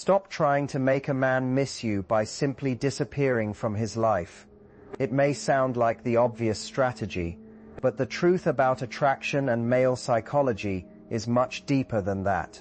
Stop trying to make a man miss you by simply disappearing from his life. It may sound like the obvious strategy, but the truth about attraction and male psychology is much deeper than that.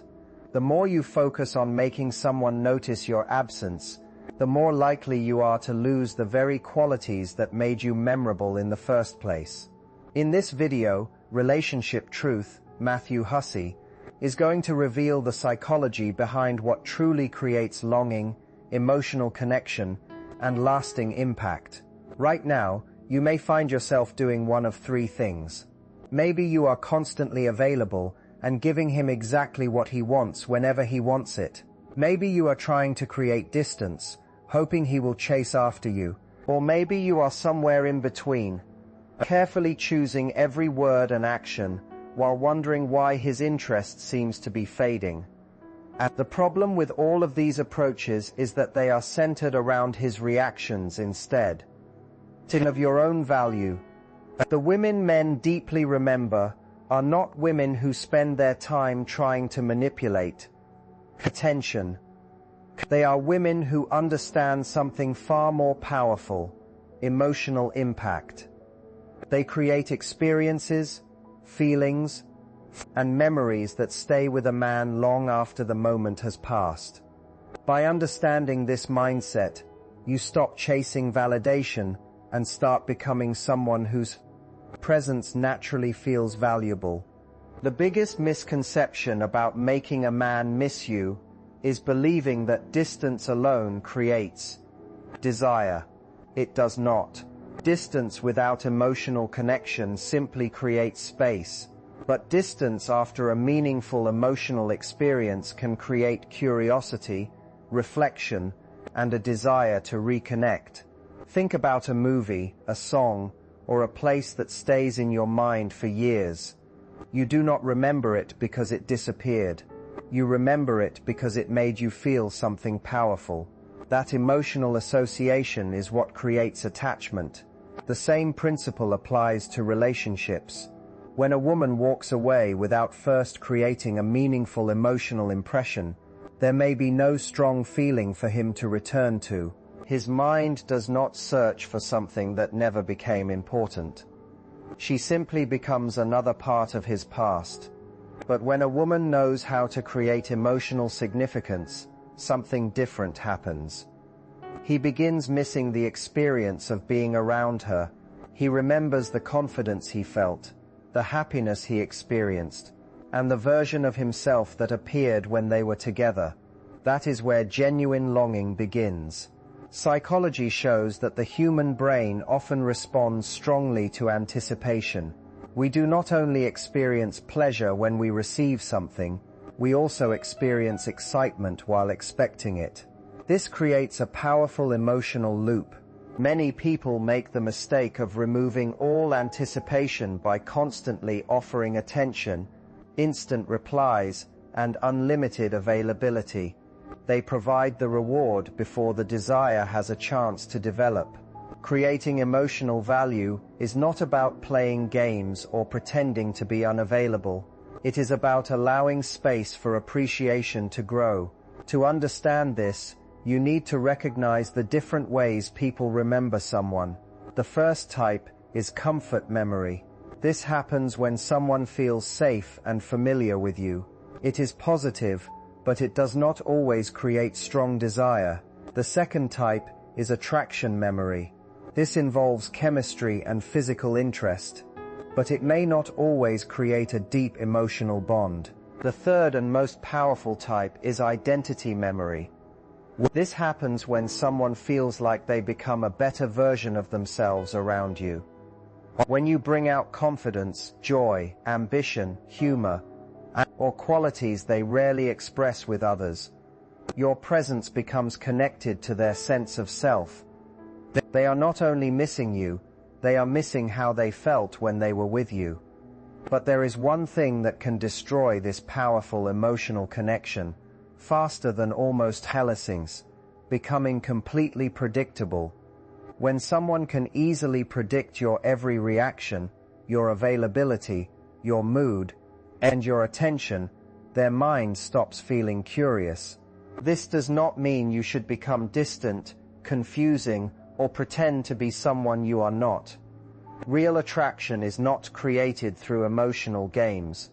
The more you focus on making someone notice your absence, the more likely you are to lose the very qualities that made you memorable in the first place. In this video, Relationship Truth, Matthew Hussey is going to reveal the psychology behind what truly creates longing, emotional connection, and lasting impact. Right now, you may find yourself doing one of three things. Maybe you are constantly available and giving him exactly what he wants whenever he wants it. Maybe you are trying to create distance, hoping he will chase after you. Or maybe you are somewhere in between, carefully choosing every word and action while wondering why his interest seems to be fading. The problem with all of these approaches is that they are centered around his reactions instead of your own value. The women men deeply remember are not women who spend their time trying to manipulate attention. They are women who understand something far more powerful: emotional impact. They create experiences, feelings, and memories that stay with a man long after the moment has passed. By understanding this mindset, you stop chasing validation and start becoming someone whose presence naturally feels valuable. The biggest misconception about making a man miss you is believing that distance alone creates desire. It does not. Distance without emotional connection simply creates space, but distance after a meaningful emotional experience can create curiosity, reflection, and a desire to reconnect. Think about a movie, a song, or a place that stays in your mind for years. You do not remember it because it disappeared. You remember it because it made you feel something powerful. That emotional association is what creates attachment. The same principle applies to relationships. When a woman walks away without first creating a meaningful emotional impression, there may be no strong feeling for him to return to. His mind does not search for something that never became important. She simply becomes another part of his past. But when a woman knows how to create emotional significance, something different happens. He begins missing the experience of being around her. He remembers the confidence he felt, the happiness he experienced, and the version of himself that appeared when they were together. That is where genuine longing begins. Psychology shows that the human brain often responds strongly to anticipation. We do not only experience pleasure when we receive something, we also experience excitement while expecting it. This creates a powerful emotional loop. Many people make the mistake of removing all anticipation by constantly offering attention, instant replies, and unlimited availability. They provide the reward before the desire has a chance to develop. Creating emotional value is not about playing games or pretending to be unavailable. It is about allowing space for appreciation to grow. To understand this, you need to recognize the different ways people remember someone. The first type is comfort memory. This happens when someone feels safe and familiar with you. It is positive, but it does not always create strong desire. The second type is attraction memory. This involves chemistry and physical interest, but it may not always create a deep emotional bond. The third and most powerful type is identity memory. This happens when someone feels like they become a better version of themselves around you. When you bring out confidence, joy, ambition, humor, or qualities they rarely express with others, your presence becomes connected to their sense of self. They are not only missing you, they are missing how they felt when they were with you. But there is one thing that can destroy this powerful emotional connection faster than almost hallucinations: becoming completely predictable. When someone can easily predict your every reaction, your availability, your mood, and your attention, their mind stops feeling curious. This does not mean you should become distant, confusing, or pretend to be someone you are not. Real attraction is not created through emotional games.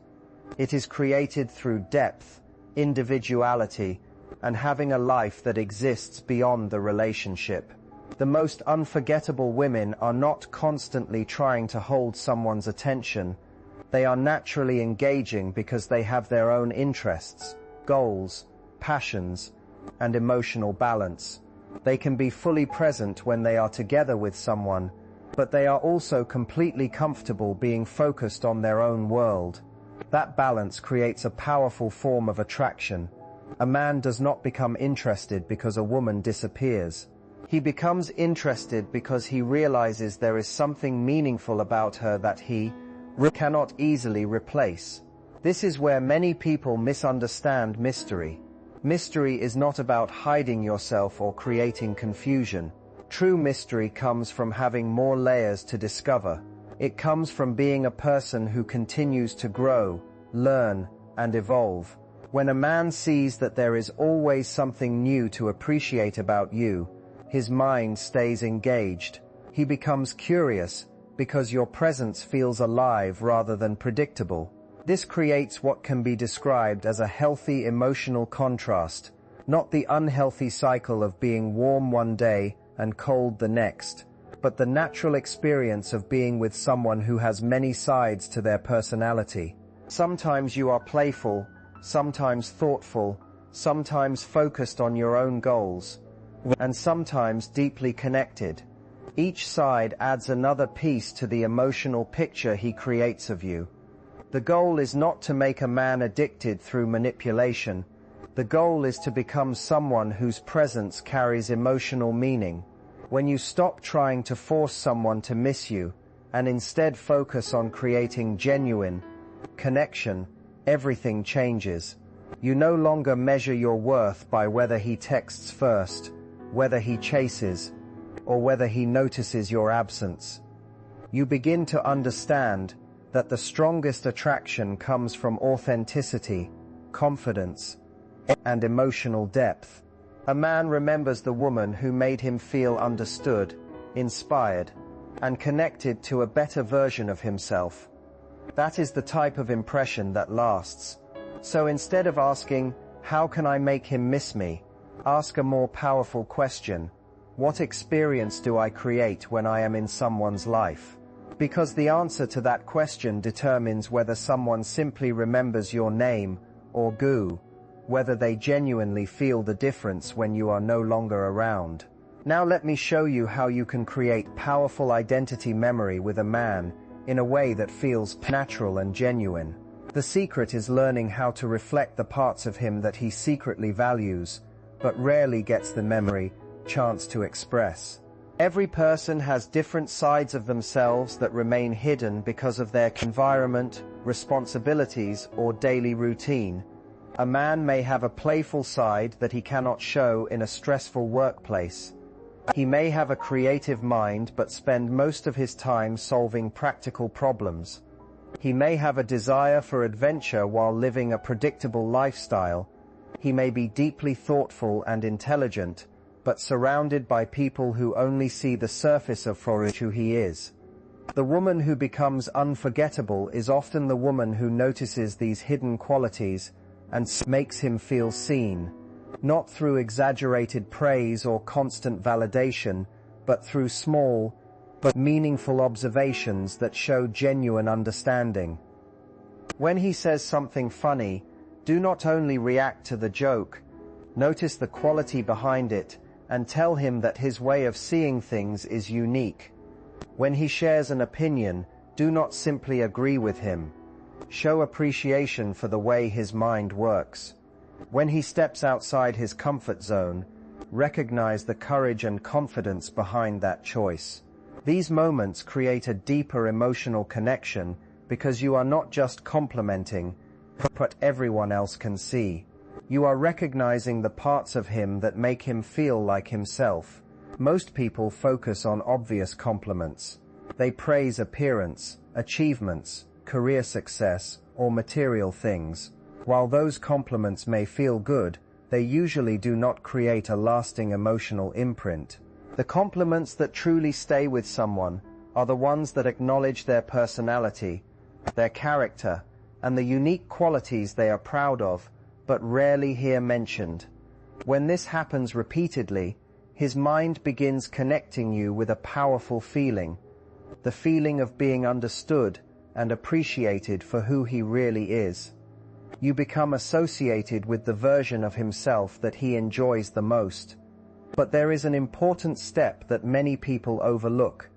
It is created through depth, individuality, and having a life that exists beyond the relationship. The most unforgettable women are not constantly trying to hold someone's attention. They are naturally engaging because they have their own interests, goals, passions, and emotional balance. They can be fully present when they are together with someone, but they are also completely comfortable being focused on their own world. That balance creates a powerful form of attraction. A man does not become interested because a woman disappears. He becomes interested because he realizes there is something meaningful about her that he cannot easily replace. This is where many people misunderstand mystery. Mystery is not about hiding yourself or creating confusion. True mystery comes from having more layers to discover. It comes from being a person who continues to grow, learn, and evolve. When a man sees that there is always something new to appreciate about you, his mind stays engaged. He becomes curious because your presence feels alive rather than predictable. This creates what can be described as a healthy emotional contrast, not the unhealthy cycle of being warm one day and cold the next, but the natural experience of being with someone who has many sides to their personality. Sometimes you are playful, sometimes thoughtful, sometimes focused on your own goals, and sometimes deeply connected. Each side adds another piece to the emotional picture he creates of you. The goal is not to make a man addicted through manipulation. The goal is to become someone whose presence carries emotional meaning. When you stop trying to force someone to miss you, and instead focus on creating genuine connection, everything changes. You no longer measure your worth by whether he texts first, whether he chases, or whether he notices your absence. You begin to understand that the strongest attraction comes from authenticity, confidence, and emotional depth. A man remembers the woman who made him feel understood, inspired, and connected to a better version of himself. That is the type of impression that lasts. So instead of asking, "How can I make him miss me?" ask a more powerful question: what experience do I create when I am in someone's life? Because the answer to that question determines whether someone simply remembers your name or whether they genuinely feel the difference when you are no longer around. Now let me show you how you can create powerful identity memory with a man in a way that feels natural and genuine. The secret is learning how to reflect the parts of him that he secretly values, but rarely gets the memory chance to express. Every person has different sides of themselves that remain hidden because of their environment, responsibilities, or daily routine. A man may have a playful side that he cannot show in a stressful workplace. He may have a creative mind but spend most of his time solving practical problems. He may have a desire for adventure while living a predictable lifestyle. He may be deeply thoughtful and intelligent, but surrounded by people who only see the surface of who he is. The woman who becomes unforgettable is often the woman who notices these hidden qualities and makes him feel seen, not through exaggerated praise or constant validation, but through small but meaningful observations that show genuine understanding. When he says something funny, do not only react to the joke, notice the quality behind it and tell him that his way of seeing things is unique. When he shares an opinion, do not simply agree with him. Show appreciation for the way his mind works. When he steps outside his comfort zone, recognize the courage and confidence behind that choice. These moments create a deeper emotional connection because you are not just complimenting, but everyone else can see. You are recognizing the parts of him that make him feel like himself. Most people focus on obvious compliments. They praise appearance, achievements, career success, or material things. While those compliments may feel good, they usually do not create a lasting emotional imprint. The compliments that truly stay with someone are the ones that acknowledge their personality, their character, and the unique qualities they are proud of, but rarely hear mentioned. When this happens repeatedly, his mind begins connecting you with a powerful feeling, the feeling of being understood and appreciated for who he really is. You become associated with the version of himself that he enjoys the most. But there is an important step that many people overlook.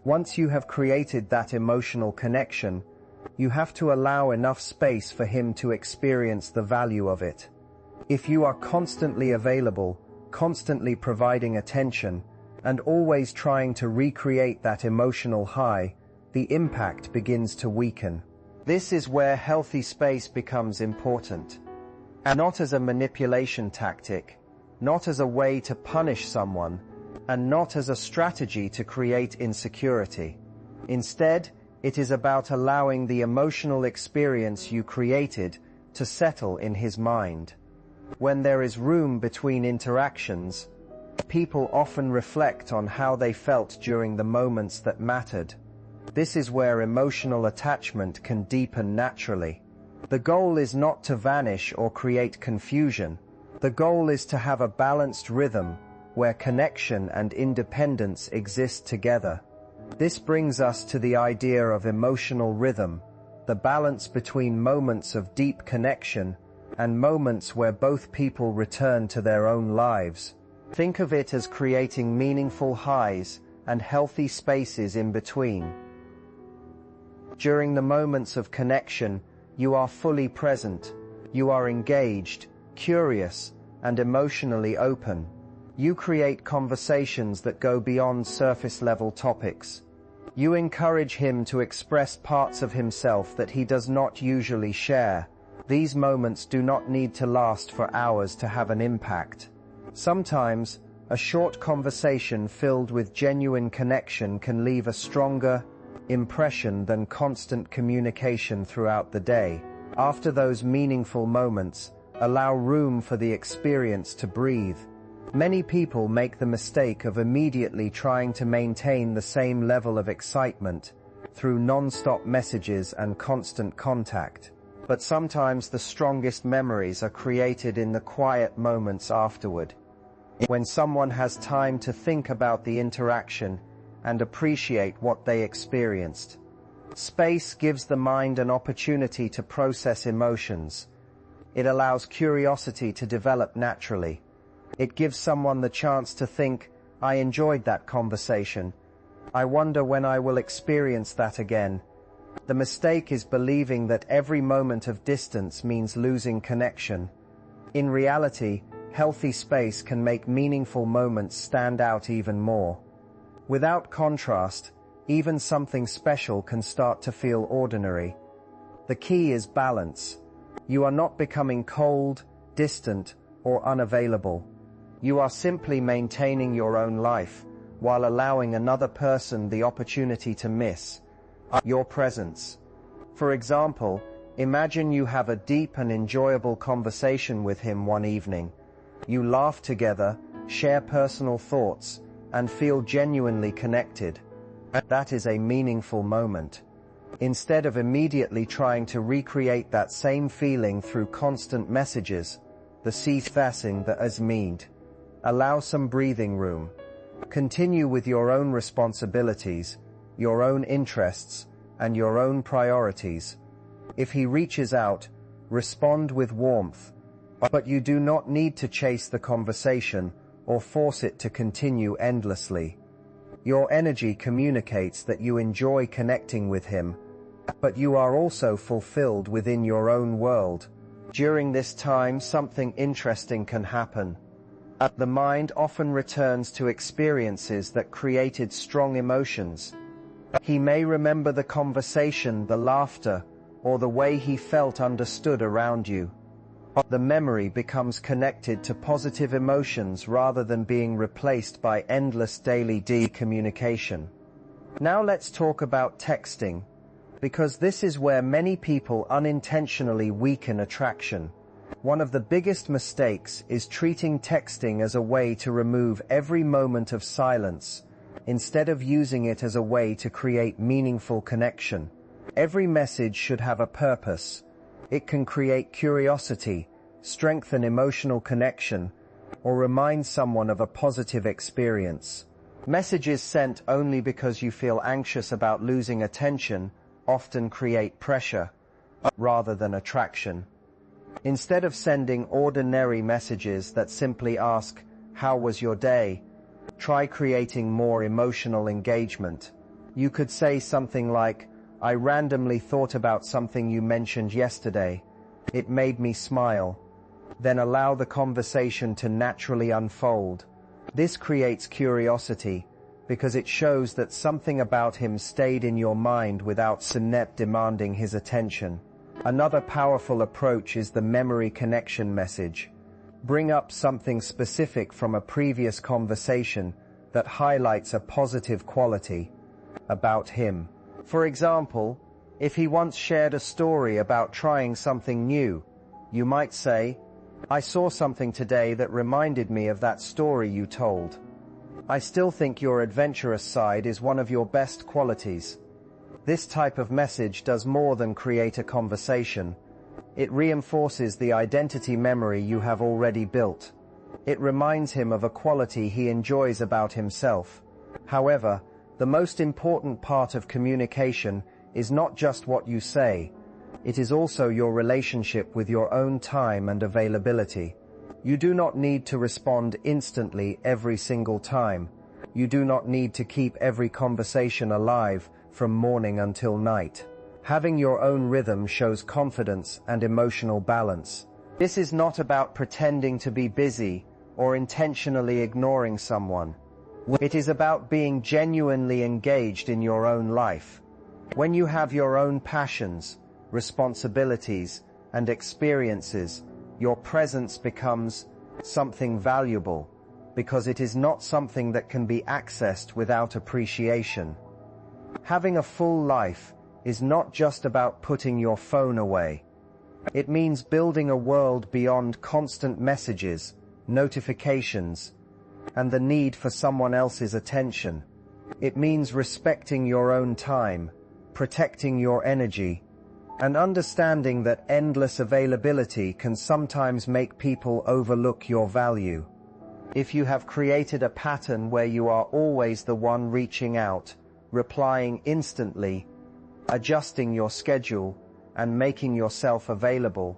Once you have created that emotional connection, you have to allow enough space for him to experience the value of it. If you are constantly available, constantly providing attention, and always trying to recreate that emotional high, the impact begins to weaken. This is where healthy space becomes important. And not as a manipulation tactic, not as a way to punish someone, and not as a strategy to create insecurity. Instead, it is about allowing the emotional experience you created to settle in his mind. When there is room between interactions, people often reflect on how they felt during the moments that mattered. This is where emotional attachment can deepen naturally. The goal is not to vanish or create confusion. The goal is to have a balanced rhythm where connection and independence exist together. This brings us to the idea of emotional rhythm, the balance between moments of deep connection and moments where both people return to their own lives. Think of it as creating meaningful highs and healthy spaces in between. During the moments of connection, you are fully present, you are engaged, curious, and emotionally open. You create conversations that go beyond surface-level topics. You encourage him to express parts of himself that he does not usually share. These moments do not need to last for hours to have an impact. Sometimes, a short conversation filled with genuine connection can leave a stronger impression than constant communication throughout the day. After those meaningful moments, allow room for the experience to breathe. Many people make the mistake of immediately trying to maintain the same level of excitement through non-stop messages and constant contact. But sometimes the strongest memories are created in the quiet moments afterward, when someone has time to think about the interaction and appreciate what they experienced. Space gives the mind an opportunity to process emotions. It allows curiosity to develop naturally. It gives someone the chance to think, I enjoyed that conversation. I wonder when I will experience that again. The mistake is believing that every moment of distance means losing connection. In reality, healthy space can make meaningful moments stand out even more. Without contrast, even something special can start to feel ordinary. The key is balance. You are not becoming cold, distant, or unavailable. You are simply maintaining your own life, while allowing another person the opportunity to miss your presence. For example, imagine you have a deep and enjoyable conversation with him one evening. You laugh together, share personal thoughts, and feel genuinely connected. That is a meaningful moment. Instead of immediately trying to recreate that same feeling through constant messages, the facing the asmead. Allow some breathing room. Continue with your own responsibilities, your own interests, and your own priorities. If he reaches out, respond with warmth, but you do not need to chase the conversation or force it to continue endlessly. Your energy communicates that you enjoy connecting with him, but you are also fulfilled within your own world. During this time, something interesting can happen. The mind often returns to experiences that created strong emotions. He may remember the conversation, the laughter, or the way he felt understood around you. The memory becomes connected to positive emotions rather than being replaced by endless daily communication. Now let's talk about texting, because this is where many people unintentionally weaken attraction. One of the biggest mistakes is treating texting as a way to remove every moment of silence, instead of using it as a way to create meaningful connection. Every message should have a purpose. It can create curiosity, strengthen emotional connection, or remind someone of a positive experience. Messages sent only because you feel anxious about losing attention often create pressure, rather than attraction. Instead of sending ordinary messages that simply ask, "How was your day?" try creating more emotional engagement. You could say something like, "I randomly thought about something you mentioned yesterday. It made me smile." Then allow the conversation to naturally unfold. This creates curiosity because it shows that something about him stayed in your mind without Sinet demanding his attention. Another powerful approach is the memory connection message. Bring up something specific from a previous conversation that highlights a positive quality about him. For example, if he once shared a story about trying something new, you might say, "I saw something today that reminded me of that story you told. I still think your adventurous side is one of your best qualities." This type of message does more than create a conversation. It reinforces the identity memory you have already built. It reminds him of a quality he enjoys about himself. However, the most important part of communication is not just what you say. It is also your relationship with your own time and availability. You do not need to respond instantly every single time. You do not need to keep every conversation alive from morning until night. Having your own rhythm shows confidence and emotional balance. This is not about pretending to be busy or intentionally ignoring someone. It is about being genuinely engaged in your own life. When you have your own passions, responsibilities, and experiences, your presence becomes something valuable, because it is not something that can be accessed without appreciation. Having a full life is not just about putting your phone away. It means building a world beyond constant messages, notifications, and the need for someone else's attention. It means respecting your own time, protecting your energy, and understanding that endless availability can sometimes make people overlook your value. If you have created a pattern where you are always the one reaching out, replying instantly, adjusting your schedule, and making yourself available,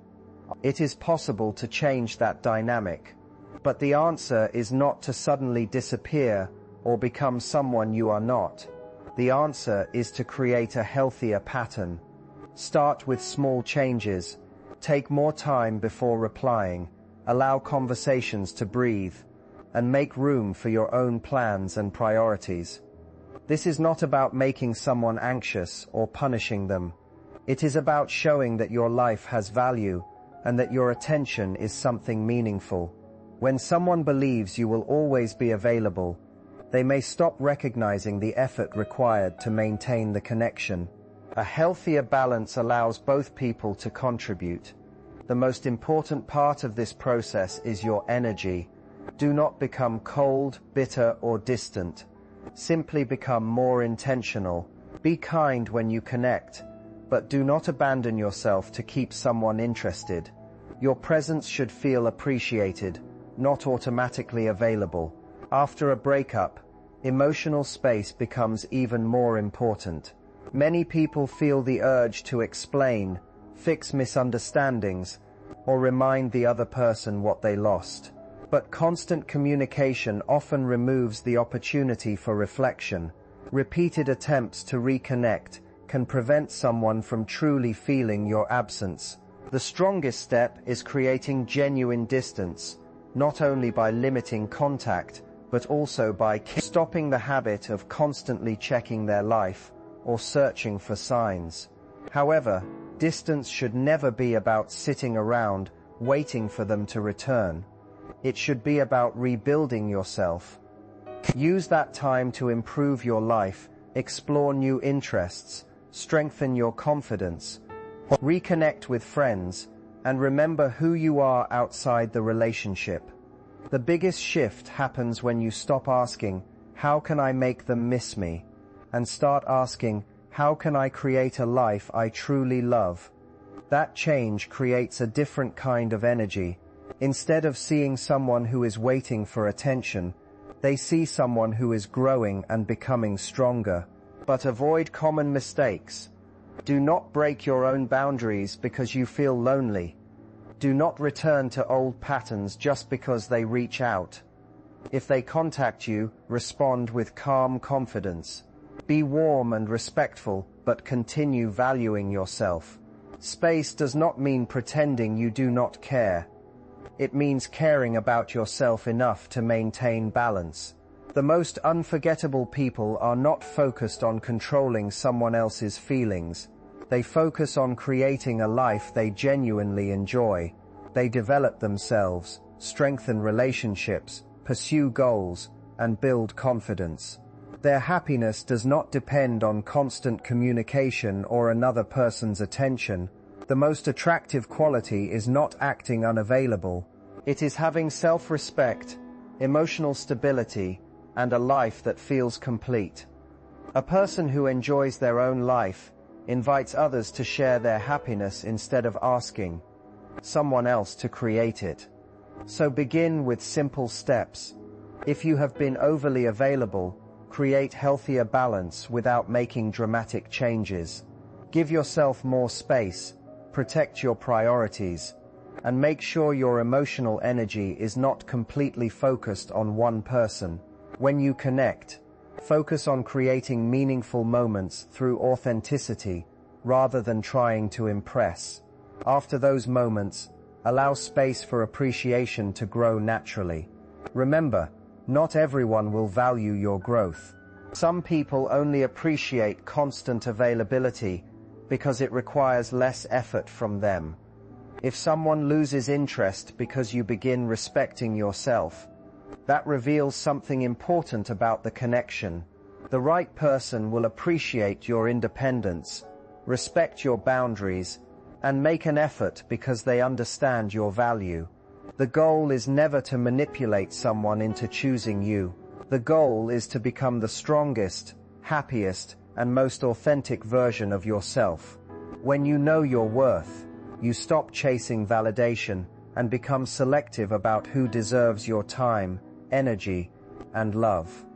it is possible to change that dynamic. But the answer is not to suddenly disappear or become someone you are not. The answer is to create a healthier pattern. Start with small changes. Take more time before replying. Allow conversations to breathe, and make room for your own plans and priorities. This is not about making someone anxious or punishing them. It is about showing that your life has value and that your attention is something meaningful. When someone believes you will always be available, they may stop recognizing the effort required to maintain the connection. A healthier balance allows both people to contribute. The most important part of this process is your energy. Do not become cold, bitter, or distant. Simply become more intentional. Be kind when you connect, but do not abandon yourself to keep someone interested. Your presence should feel appreciated, not automatically available. After a breakup, emotional space becomes even more important. Many people feel the urge to explain, fix misunderstandings, or remind the other person what they lost. But constant communication often removes the opportunity for reflection. Repeated attempts to reconnect can prevent someone from truly feeling your absence. The strongest step is creating genuine distance, not only by limiting contact, but also by stopping the habit of constantly checking their life or searching for signs. However, distance should never be about sitting around waiting for them to return. It should be about rebuilding yourself. Use that time to improve your life, explore new interests, strengthen your confidence, reconnect with friends, and remember who you are outside the relationship. The biggest shift happens when you stop asking, "How can I make them miss me?" and start asking, "How can I create a life I truly love?" That change creates a different kind of energy. Instead of seeing someone who is waiting for attention, they see someone who is growing and becoming stronger. But avoid common mistakes. Do not break your own boundaries because you feel lonely. Do not return to old patterns just because they reach out. If they contact you, respond with calm confidence. Be warm and respectful, but continue valuing yourself. Space does not mean pretending you do not care. It means caring about yourself enough to maintain balance. The most unforgettable people are not focused on controlling someone else's feelings. They focus on creating a life they genuinely enjoy. They develop themselves, strengthen relationships, pursue goals, and build confidence. Their happiness does not depend on constant communication or another person's attention. The most attractive quality is not acting unavailable. It is having self-respect, emotional stability, and a life that feels complete. A person who enjoys their own life invites others to share their happiness instead of asking someone else to create it. So begin with simple steps. If you have been overly available, create healthier balance without making dramatic changes. Give yourself more space, protect your priorities, and make sure your emotional energy is not completely focused on one person. When you connect, focus on creating meaningful moments through authenticity rather than trying to impress. After those moments, allow space for appreciation to grow naturally. Remember, not everyone will value your growth. Some people only appreciate constant availability because it requires less effort from them. If someone loses interest because you begin respecting yourself, that reveals something important about the connection. The right person will appreciate your independence, respect your boundaries, and make an effort because they understand your value. The goal is never to manipulate someone into choosing you. The goal is to become the strongest, happiest, and most authentic version of yourself. When you know your worth, you stop chasing validation and become selective about who deserves your time, energy, and love.